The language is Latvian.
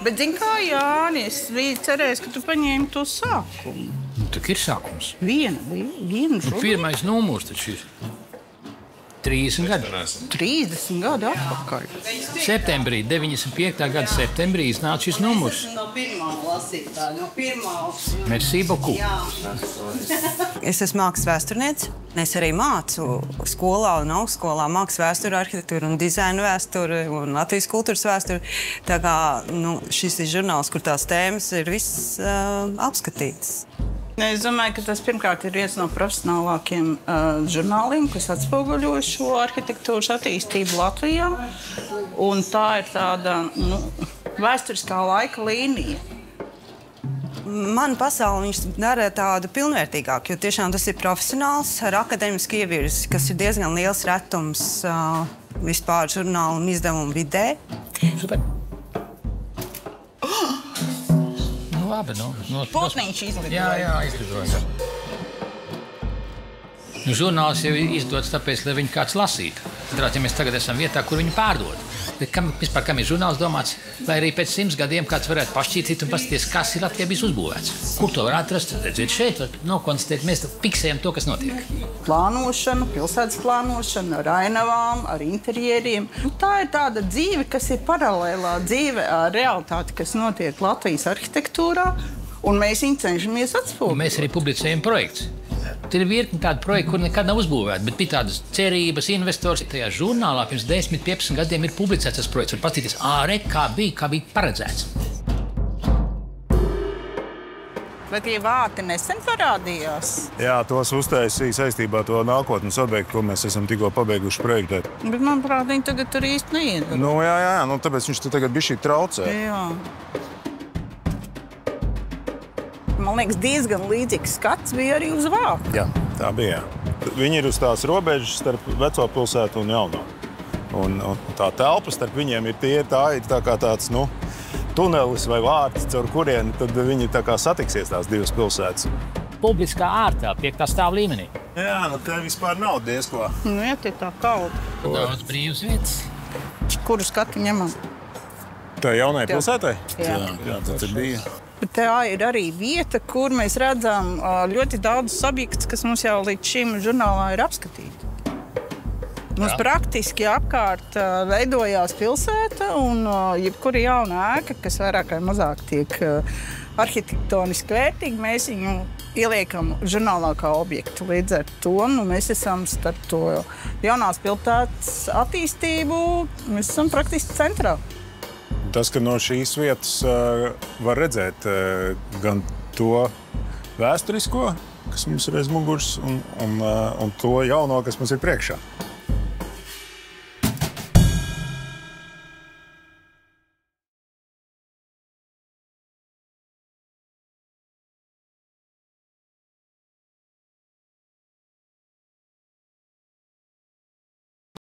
Bet, zini kā, Jāni, es biju cerējis, ka tu paņēmi to sākumu. Tā ir sākums. Viena žurna. Pirmais numurs taču ir 30 gadi. 30 gadi atpakaļ. Septembrī, 95. gada septembrī iznāca šis numurs. No pirmā lasītā, no pirmā. Merci beaucoup. Es esmu mākslas vēsturniece. Es arī mācu skolā un augstskolā mākslas vēsturi, arhitektūru un dizainu vēsturi un Latvijas kultūras vēsturi. Tā kā šis ir žurnāls, kur tās tēmas ir viss apskatītas. Es domāju, ka tas pirmkārt ir viens no profesionālākiem žurnāliem, kas atspoguļo šo arhitektūras attīstību Latvijā. Un tā ir tāda vēsturiskā laika līnija. Man pasauli viņš dara tādu pilnvērtīgāku, jo tiešām tas ir profesionāls ar akadēmisku ievirzi, kas ir diezgan liels retums vispār žurnālu un izdevumu vidē. Super. Labi, Putniņš izlidoja. Jā, izlidoja. Žurnāls jau ir izdots tāpēc, lai viņu kāds lasītu. Ja mēs tagad esam vietā, kur viņu pārdod. Bet vispār, kam ir žurnāls domāts, lai arī pēc 100 gadiem kāds varētu pašķītīt un paskatīties, kas ir Latvijā bijis uzbūvēts. Kur to var atrast? Redziet šeit, nokonstatēt, mēs fiksējam to, kas notiek. Plānošana, pilsētas plānošana ar ainavām, ar interjeriem. Tā ir tāda dzīve, kas ir paralēlā dzīve ar realitāti, kas notiek Latvijas arhitektūrā, un mēs viņu cenšamies atspoguļot. Mēs arī publicējam projekts. Tur ir virkni tādu projektu, kur nekad nav uzbūvēti, bet bija tādas cerības, investors. Tajā žurnālā pirms 10-15 gadiem ir publicēts tas projekts. Var paskatīties, kā bija paredzēts. Bet tie vārti nesen parādījās. Jā, tos uztaisīja saistībā ar to nākotnes objektu, ko mēs esam tikko pabeiguši projektēt. Bet, manuprāt, viņi tagad tur īsti neiedara. Jā, tāpēc viņš tagad bišķi traucē. Jā. Man liekas, diezgan līdzīgs skats bija arī uz vārtu. Jā, tā bija. Viņi ir uz tās robežas starp veco pilsētu un jauno. Un tā telpa starp viņiem ir tā ir tā kā tāds, tunelis vai vārts, caur kurieni tad viņi tā kā satiksies tās divas pilsētas. Publiskā ārtā, 5. stāva līmenī. Jā, te vispār nav diezko. Jā, tie tā kalda. Daudz brīvas vietas. Kuru skatu ņemam? Tā jaunai pilsētai? Jā. Jā, tas bija. Bet tā ir arī vieta, kur mēs redzam ļoti daudz objektus, kas mums jau līdz šim žurnālā ir apskatīti. Mums praktiski apkārt veidojās pilsēta un jebkura jauna ēka, kas vairāk vai mazāk tiek arhitektoniski vērtīga, mēs viņu ieliekam žurnālā kā objektu. Līdz ar to mēs esam starp to jaunās pilsētas attīstību, mēs esam praktiski centrā. Tas, ka no šīs vietas var redzēt gan to vēsturisko, kas mums ir aiz muguras, un to jauno, kas mums ir priekšā.